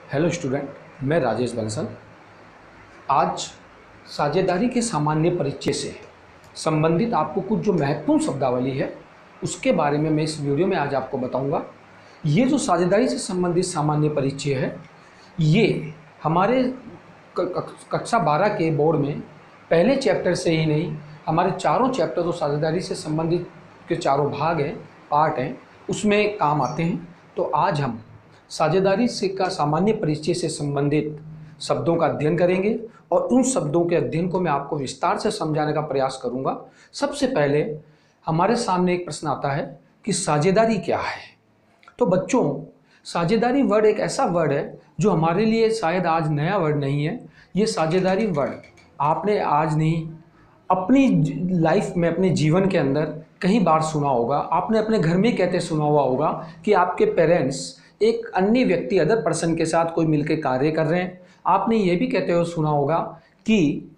Hello student, मैं राजेश बंसल। आज साझेदारी के सामान्य परिचय से संबंधित आपको कुछ जो महत्वपूर्ण शब्दावली है उसके बारे में मैं इस वीडियो में आज आपको बताऊंगा। ये जो साझेदारी से संबंधित सामान्य परिचय है, ये हमारे कक्षा 12 के बोर्ड में पहले चैप्टर से ही नहीं, हमारे चारों चैप्टर जो साझेदारी से संबंधित के चारों भाग हैं, पार्ट हैं, उसमें काम आते हैं। तो आज हम साझेदारी से का सामान्य परिचय से संबंधित शब्दों का अध्ययन करेंगे और उन शब्दों के अध्ययन को मैं आपको विस्तार से समझाने का प्रयास करूंगा। सबसे पहले हमारे सामने एक प्रश्न आता है कि साझेदारी क्या है। तो बच्चों, साझेदारी वर्ड एक ऐसा वर्ड है जो हमारे लिए शायद आज नया वर्ड नहीं है। ये साझेदारी वर्ड आपने आज नहीं, अपनी लाइफ में, अपने जीवन के अंदर कई बार सुना होगा। आपने अपने घर में कहते सुना हुआ होगा कि आपके पेरेंट्स एक अन्य व्यक्ति, अदर पर्सन के साथ कोई मिलकर कार्य कर रहे हैं। आपने ये भी कहते हुए सुना होगा कि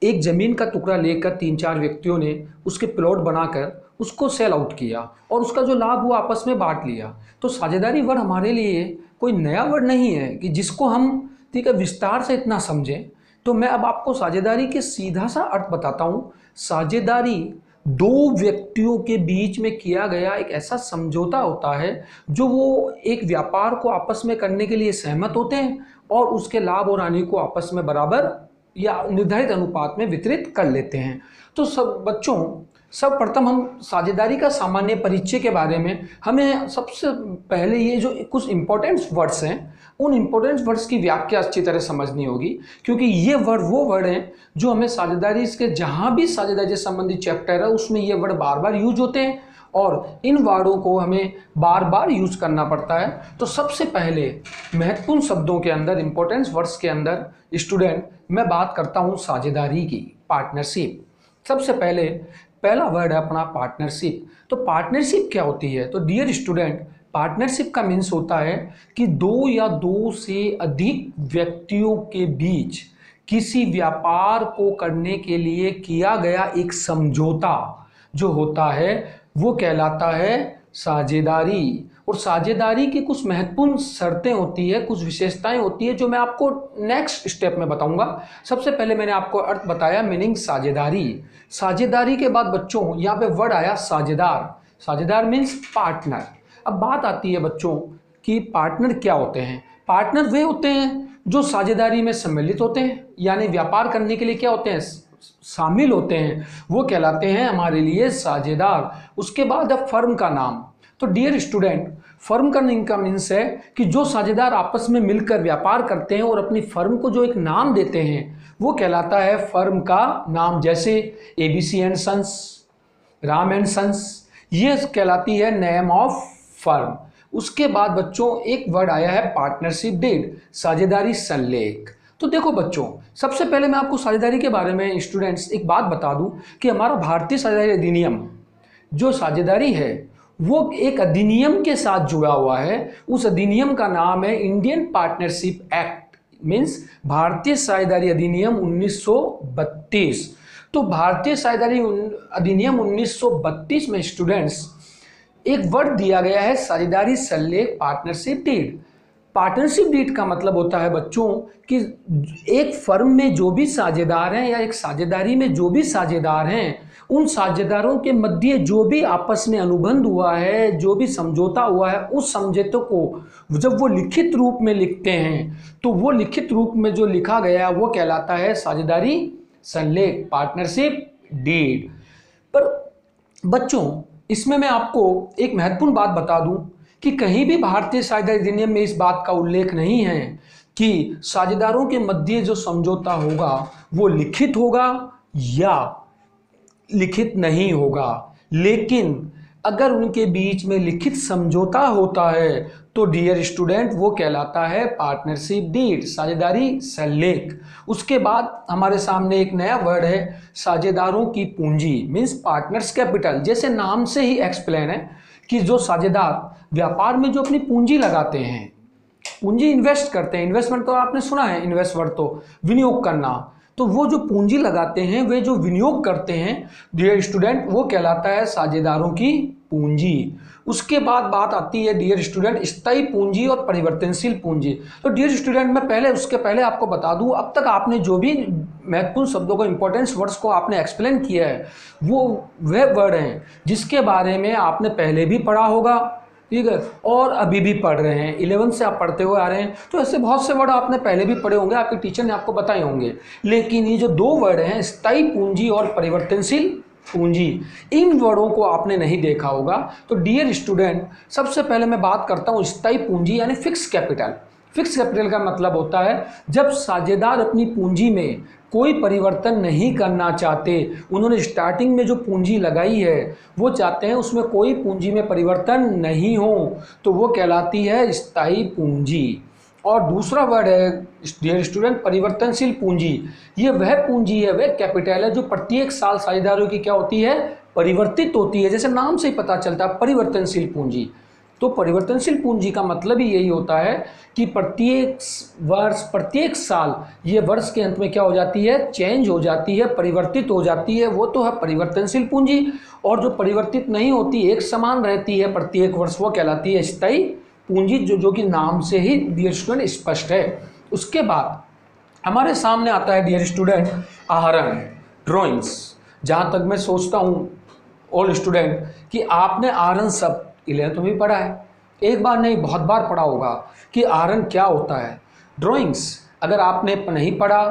एक ज़मीन का टुकड़ा लेकर 3-4 व्यक्तियों ने उसके प्लॉट बनाकर उसको सेल आउट किया और उसका जो लाभ हुआ आपस में बांट लिया। तो साझेदारी वर्ड हमारे लिए कोई नया वर्ड नहीं है कि जिसको हम विस्तार से इतना समझें। तो मैं अब आपको साझेदारी के सीधा सा अर्थ बताता हूँ। साझेदारी दो व्यक्तियों के बीच में किया गया एक ऐसा समझौता होता है जो वो एक व्यापार को आपस में करने के लिए सहमत होते हैं और उसके लाभ और हानि को आपस में बराबर या निर्धारित अनुपात में वितरित कर लेते हैं। तो सब बच्चों, सर्वप्रथम हम साझेदारी का सामान्य परिचय के बारे में हमें सबसे पहले ये जो कुछ इंपॉर्टेंट वर्ड्स हैं, उन इंपॉर्टेंट वर्ड्स की व्याख्या अच्छी तरह समझनी होगी, क्योंकि ये वर्ड वो वर्ड हैं जो हमें साझेदारी के जहाँ भी साझेदारी से संबंधित चैप्टर है उसमें ये वर्ड बार बार यूज होते हैं और इन वर्डों को हमें बार बार यूज करना पड़ता है। तो सबसे पहले महत्वपूर्ण शब्दों के अंदर, इंपॉर्टेंट वर्ड्स के अंदर स्टूडेंट मैं बात करता हूँ साझेदारी की, पार्टनरशिप। सबसे पहला वर्ड है अपना पार्टनरशिप। तो पार्टनरशिप क्या होती है? तो डियर स्टूडेंट, पार्टनरशिप का मीन्स होता है कि दो या दो से अधिक व्यक्तियों के बीच किसी व्यापार को करने के लिए किया गया एक समझौता जो होता है वो कहलाता है साझेदारी। और साझेदारी की कुछ महत्वपूर्ण शर्तें होती है, कुछ विशेषताएं होती है जो मैं आपको नेक्स्ट स्टेप में बताऊंगा। सबसे पहले मैंने आपको अर्थ बताया, मीनिंग साझेदारी। साझेदारी के बाद बच्चों यहाँ पे वर्ड आया साझेदार। साझेदार मीन्स पार्टनर। अब बात आती है बच्चों कि पार्टनर क्या होते हैं। पार्टनर वे होते हैं जो साझेदारी में सम्मिलित होते हैं, यानी व्यापार करने के लिए क्या होते हैं, शामिल होते हैं, वो कहलाते हैं हमारे लिए साझेदार। उसके बाद है फर्म का नाम। तो डियर स्टूडेंट, फर्म का मीन्स है कि जो साझेदार आपस में मिलकर व्यापार करते हैं और अपनी फर्म को जो एक नाम देते हैं वो कहलाता है फर्म का नाम। जैसे ABC and sons, Ram and sons, ये कहलाती है नेम ऑफ फर्म। उसके बाद बच्चों एक वर्ड आया है पार्टनरशिप डीड, साझेदारी संलेख। तो देखो बच्चों, सबसे पहले मैं आपको साझेदारी के बारे में स्टूडेंट्स एक बात बता दूं कि हमारा भारतीय साझेदारी अधिनियम, जो साझेदारी है वो एक अधिनियम के साथ जुड़ा हुआ है। उस अधिनियम का नाम है इंडियन पार्टनरशिप एक्ट, मीन्स भारतीय साझेदारी अधिनियम 1932। तो भारतीय साझेदारी अधिनियम 1932 में स्टूडेंट्स एक वर्ड दिया गया है साझेदारी संलेख, पार्टनरशिप डीड। पार्टनरशिप डीड का मतलब होता है बच्चों कि एक फर्म में जो भी साझेदार हैं या एक साझेदारी में जो भी साझेदार हैं, उन साझेदारों के मध्य जो भी आपस में अनुबंध हुआ है, जो भी समझौता हुआ है, उस समझौते को जब वो लिखित रूप में लिखते हैं तो वो लिखित रूप में जो लिखा गया वो कहलाता है साझेदारी संलेख, पार्टनरशिप डीड। पर बच्चों, इसमें मैं आपको एक महत्वपूर्ण बात बता दूं कि कहीं भी भारतीय साझेदारी अधिनियम में इस बात का उल्लेख नहीं है कि साझेदारों के मध्य जो समझौता होगा वो लिखित होगा या लिखित नहीं होगा। लेकिन अगर उनके बीच में लिखित समझौता होता है तो डियर स्टूडेंट वो कहलाता है पार्टनरशिप डीड, साझेदारी संलेख। उसके बाद हमारे सामने एक नया वर्ड है साझेदारों की पूंजी, मीन्स पार्टनर्स कैपिटल। जैसे नाम से ही एक्सप्लेन है कि जो साझेदार व्यापार में जो अपनी पूंजी लगाते हैं, पूंजी इन्वेस्ट करते हैं, इन्वेस्टमेंट तो आपने सुना है, इन्वेस्ट वर्ड तो विनियोग करना, तो वो जो पूंजी लगाते हैं, वे जो विनियोग करते हैं डियर स्टूडेंट, वो कहलाता है साझेदारों की पूंजी। उसके बाद बात आती है डियर स्टूडेंट स्थायी पूंजी और परिवर्तनशील पूंजी। तो डियर स्टूडेंट मैं उसके पहले आपको बता दूं, अब तक आपने जो भी महत्वपूर्ण शब्दों को, इंपॉर्टेंस वर्ड्स को आपने एक्सप्लेन किया है, वो वह वर्ड हैं जिसके बारे में आपने पहले भी पढ़ा होगा, ठीक है, और अभी भी पढ़ रहे हैं, 11th से आप पढ़ते हुए आ रहे हैं। तो ऐसे बहुत से वर्ड आपने पहले भी पढ़े होंगे, आपके टीचर ने आपको बताए होंगे। लेकिन ये जो दो वर्ड हैं, स्थायी पूंजी और परिवर्तनशील पूंजी, इन वर्डों को आपने नहीं देखा होगा। तो डियर स्टूडेंट, सबसे पहले मैं बात करता हूँ स्थायी पूंजी यानी फिक्स कैपिटल। फिक्स कैपिटल का मतलब होता है जब साझेदार अपनी पूंजी में कोई परिवर्तन नहीं करना चाहते, उन्होंने स्टार्टिंग में जो पूंजी लगाई है वो चाहते हैं उसमें कोई पूंजी में परिवर्तन नहीं हो, तो वो कहलाती है स्थायी पूंजी। और दूसरा वर्ड है डियर स्टूडेंट परिवर्तनशील पूंजी। ये वह पूंजी है, वह कैपिटल है जो प्रत्येक साल साझेदारों की क्या होती है, परिवर्तित होती है। जैसे नाम से ही पता चलता है परिवर्तनशील पूंजी। तो परिवर्तनशील पूंजी का मतलब ही यही होता है कि प्रत्येक वर्ष, प्रत्येक साल ये वर्ष के अंत में क्या हो जाती है, चेंज हो जाती है, परिवर्तित हो जाती है, वो तो है परिवर्तनशील पूंजी। और जो परिवर्तित नहीं होती, एक समान रहती है प्रत्येक वर्ष, वो कहलाती है स्थायी पूंजी, जो कि नाम से ही डियर स्टूडेंट स्पष्ट है। उसके बाद हमारे सामने आता है डियर स्टूडेंट आहरण, ड्राइंग्स। जहाँ तक मैं सोचता हूँ ऑल स्टूडेंट कि आपने आहरण शब्द 11th में भी पढ़ा है, एक बार नहीं बहुत बार पढ़ा होगा कि आहरण क्या होता है। ड्राइंग्स अगर आपने नहीं पढ़ा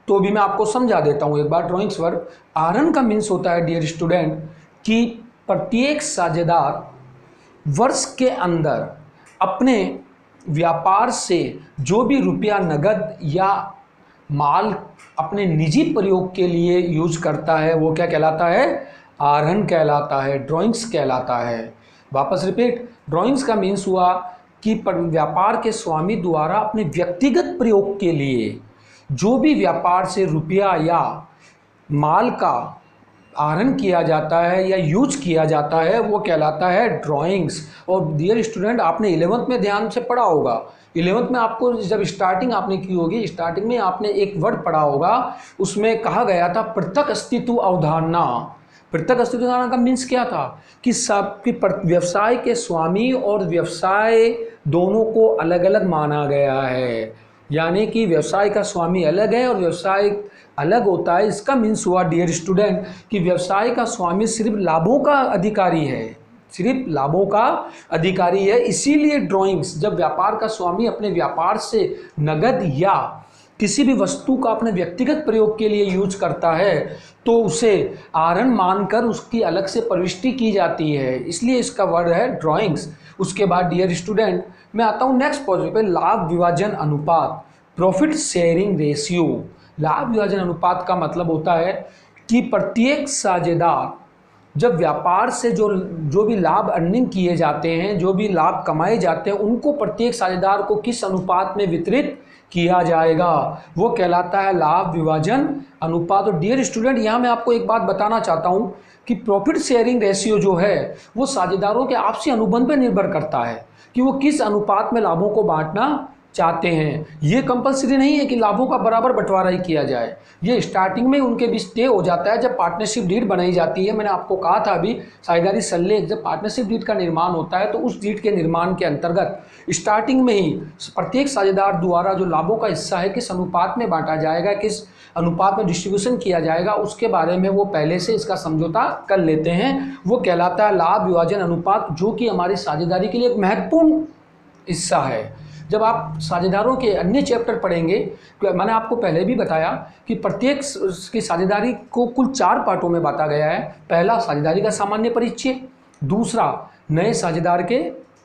तो भी मैं आपको समझा देता हूँ एक बार। ड्राइंग्स वर्ड आहरण का मीन्स होता है डियर स्टूडेंट कि प्रत्येक साझेदार वर्ष के अंदर अपने व्यापार से जो भी रुपया, नगद या माल अपने निजी प्रयोग के लिए यूज करता है वो क्या कहलाता है, आहरण कहलाता है, ड्राइंग्स कहलाता है। वापस रिपीट, ड्राइंग्स का मीन्स हुआ कि व्यापार के स्वामी द्वारा अपने व्यक्तिगत प्रयोग के लिए जो भी व्यापार से रुपया या माल का आहरण किया जाता है या यूज किया जाता है वो कहलाता है ड्राइंग्स। और डियर स्टूडेंट, आपने 11th में ध्यान से पढ़ा होगा, 11th में आपको जब स्टार्टिंग आपने की होगी, स्टार्टिंग में आपने एक वर्ड पढ़ा होगा, उसमें कहा गया था पृथक अस्तित्व अवधारणा। पृथक अस्तित्व अवधारणा का मीन्स क्या था कि सबकी व्यवसाय के स्वामी और व्यवसाय दोनों को अलग अलग माना गया है, यानी कि व्यवसाय का स्वामी अलग है और व्यवसाय अलग होता है। इसका मीन्स हुआ डियर स्टूडेंट कि व्यवसाय का स्वामी सिर्फ लाभों का अधिकारी है, सिर्फ लाभों का अधिकारी है। इसीलिए ड्राइंग्स, जब व्यापार का स्वामी अपने व्यापार से नगद या किसी भी वस्तु का अपने व्यक्तिगत प्रयोग के लिए यूज करता है तो उसे आहरण मानकर उसकी अलग से प्रविष्टि की जाती है, इसलिए इसका वर्ड है ड्राइंग्स। उसके बाद डियर स्टूडेंट मैं आता हूँ नेक्स्ट पॉइंट पे, लाभ विभाजन अनुपात, प्रॉफिट शेयरिंग रेशियो। लाभ विभाजन अनुपात का मतलब होता है कि प्रत्येक साझेदार जब व्यापार से जो भी लाभ अर्निंग किए जाते हैं, जो भी लाभ कमाए जाते हैं, उनको प्रत्येक साझेदार को किस अनुपात में वितरित किया जाएगा, वो कहलाता है लाभ विभाजन अनुपात। और डियर स्टूडेंट, यहाँ मैं आपको एक बात बताना चाहता हूँ कि प्रॉफिट शेयरिंग रेशियो जो है वो साझेदारों के आपसी अनुबंध पर निर्भर करता है कि वो किस अनुपात में लाभों को बांटना चाहते हैं। ये कंपलसरी नहीं है कि लाभों का बराबर बंटवारा ही किया जाए, ये स्टार्टिंग में उनके बीच तय हो जाता है जब पार्टनरशिप डीड बनाई जाती है। मैंने आपको कहा था अभी साझेदारी सल्लेख, जब पार्टनरशिप डीड का निर्माण होता है तो उस डीड के निर्माण के अंतर्गत स्टार्टिंग में ही प्रत्येक साझेदार द्वारा जो लाभों का हिस्सा है किस अनुपात में बांटा जाएगा, किस अनुपात में डिस्ट्रीब्यूशन किया जाएगा, उसके बारे में वो पहले से इसका समझौता कर लेते हैं। वो कहलाता है लाभ विभाजन अनुपात, जो कि हमारी साझेदारी के लिए एक महत्वपूर्ण हिस्सा है। जब आप साझेदारों के अन्य चैप्टर पढ़ेंगे, मैंने आपको पहले भी बताया कि प्रत्येक की साझेदारी को कुल 4 पार्टों में बांटा गया है। पहला साझेदारी का सामान्य परिचय, दूसरा नए साझेदार के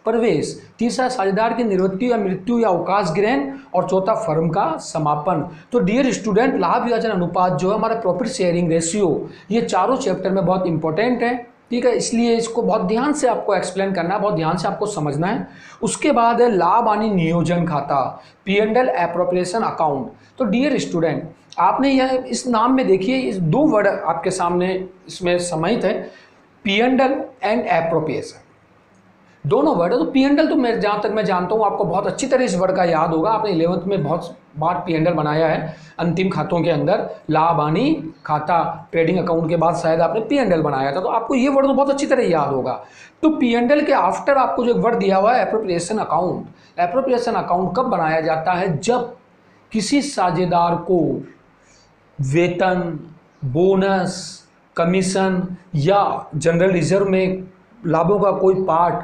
प्रवेश, तीसरा साझेदार की निवृत्ति या मृत्यु या अवकाश ग्रहण, और चौथा फर्म का समापन। तो डियर स्टूडेंट, लाभ विभाजन अनुपात जो है हमारा प्रॉफिट शेयरिंग रेशियो, ये चारों चैप्टर में बहुत इंपॉर्टेंट है, ठीक है, इसलिए इसको बहुत ध्यान से आपको एक्सप्लेन करना है, बहुत ध्यान से आपको समझना है। उसके बाद है लाभ हानि नियोजन खाता, P&L एप्रोप्रिएशन अकाउंट। तो डियर स्टूडेंट, आपने यह इस नाम में देखिए इस 2 वर्ड आपके सामने इसमें समाहित है, P&L एंड एप्रोप्रिएशन। दोनों वर्ड है। तो पी एंड एल तो मैं जहाँ तक मैं जानता हूँ आपको बहुत अच्छी तरह इस वर्ड का याद होगा, आपने 11th में बहुत बार पी एंड एल बनाया है अंतिम खातों के अंदर, लाभ हानि खाता ट्रेडिंग अकाउंट के बाद शायद आपने पी एंड एल बनाया था, तो आपको ये वर्ड तो बहुत अच्छी तरह याद होगा। तो पी एंड एल के आफ्टर आपको जो एक वर्ड दिया हुआ है एप्रोप्रिएशन अकाउंट। एप्रोप्रिएशन अकाउंट कब बनाया जाता है? जब किसी साझेदार को वेतन, बोनस, कमीशन या जनरल रिजर्व में लाभों का कोई पार्ट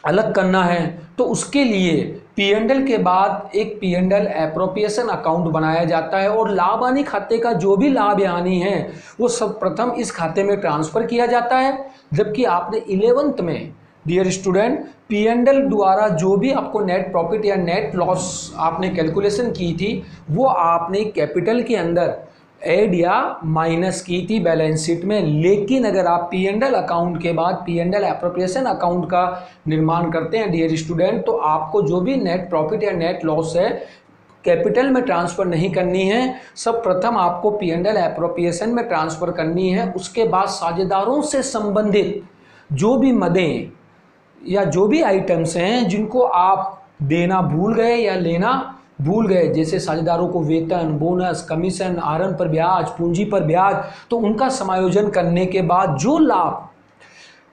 अलग करना है, तो उसके लिए पी एंड एल के बाद एक P and L appropriation account बनाया जाता है और लाभ हानि खाते का जो भी लाभ या हानि है वो सब प्रथम इस खाते में ट्रांसफ़र किया जाता है। जबकि आपने 11th में dear student P and L द्वारा जो भी आपको नेट प्रॉफिट या नेट लॉस आपने कैलकुलेशन की थी वो आपने कैपिटल के अंदर ऐड या माइनस की थी बैलेंस शीट में। लेकिन अगर आप पी एंड एल अकाउंट के बाद P and L appropriation account का निर्माण करते हैं डियर स्टूडेंट, तो आपको जो भी नेट प्रॉफिट या नेट लॉस है कैपिटल में ट्रांसफ़र नहीं करनी है, सब प्रथम आपको पी एंड एल एप्रोप्रिएशन में ट्रांसफ़र करनी है। उसके बाद साझेदारों से संबंधित जो भी मदें या जो भी आइटम्स हैं जिनको आप देना भूल गए या लेना भूल गए, जैसे साझेदारों को वेतन, बोनस, कमीशन, आहरण पर ब्याज, पूंजी पर ब्याज, तो उनका समायोजन करने के बाद जो लाभ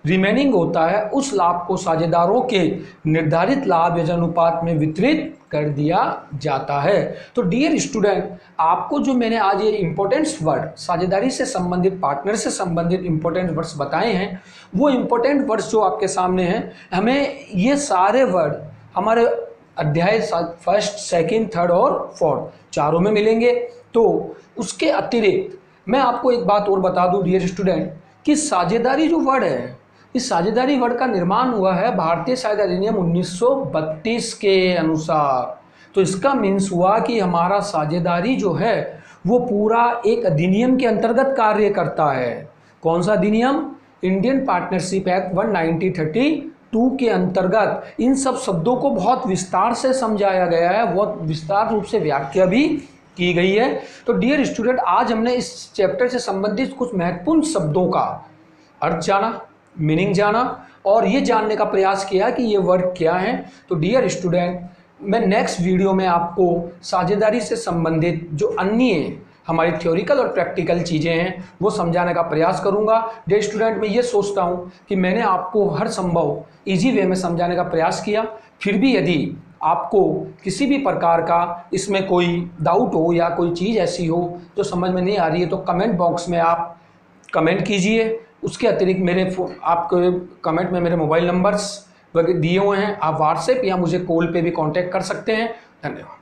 रिमेनिंग होता है उस लाभ को साझेदारों के निर्धारित लाभ या अनुपात में वितरित कर दिया जाता है। तो डियर स्टूडेंट आपको जो मैंने आज ये इंपॉर्टेंट वर्ड साझेदारी से संबंधित, पार्टनर से संबंधित इंपॉर्टेंट वर्ड्स बताए हैं, वो इंपॉर्टेंट वर्ड्स जो आपके सामने हैं, हमें ये सारे वर्ड हमारे अध्याय 1st, 2nd, 3rd और 4th चारों में मिलेंगे। तो उसके अतिरिक्त मैं आपको एक बात और बता दूं डियर स्टूडेंट कि साझेदारी जो वर्ड है, इस साझेदारी वर्ड का निर्माण हुआ है भारतीय साझेदारी अधिनियम 1932 के अनुसार। तो इसका मीन्स हुआ कि हमारा साझेदारी जो है वो पूरा एक अधिनियम के अंतर्गत कार्य करता है। कौन सा अधिनियम? इंडियन पार्टनरशिप एक्ट 1932 के अंतर्गत इन सब शब्दों को बहुत विस्तार से समझाया गया है, बहुत विस्तार रूप से व्याख्या भी की गई है। तो डियर स्टूडेंट आज हमने इस चैप्टर से संबंधित कुछ महत्वपूर्ण शब्दों का अर्थ जाना, मीनिंग जाना और ये जानने का प्रयास किया कि ये वर्ड क्या है। तो डियर स्टूडेंट मैं नेक्स्ट वीडियो में आपको साझेदारी से संबंधित जो अन्य हमारी थ्योरिकल और प्रैक्टिकल चीज़ें हैं वो समझाने का प्रयास करूंगा। डियर स्टूडेंट मैं ये सोचता हूँ कि मैंने आपको हर संभव इजी वे में समझाने का प्रयास किया। फिर भी यदि आपको किसी भी प्रकार का इसमें कोई डाउट हो या कोई चीज़ ऐसी हो जो समझ में नहीं आ रही है तो कमेंट बॉक्स में आप कमेंट कीजिए। उसके अतिरिक्त मेरे आपको कमेंट में मेरे मोबाइल नंबर्स दिए हुए हैं, आप व्हाट्सएप या मुझे कॉल पे भी कांटेक्ट कर सकते हैं। धन्यवाद।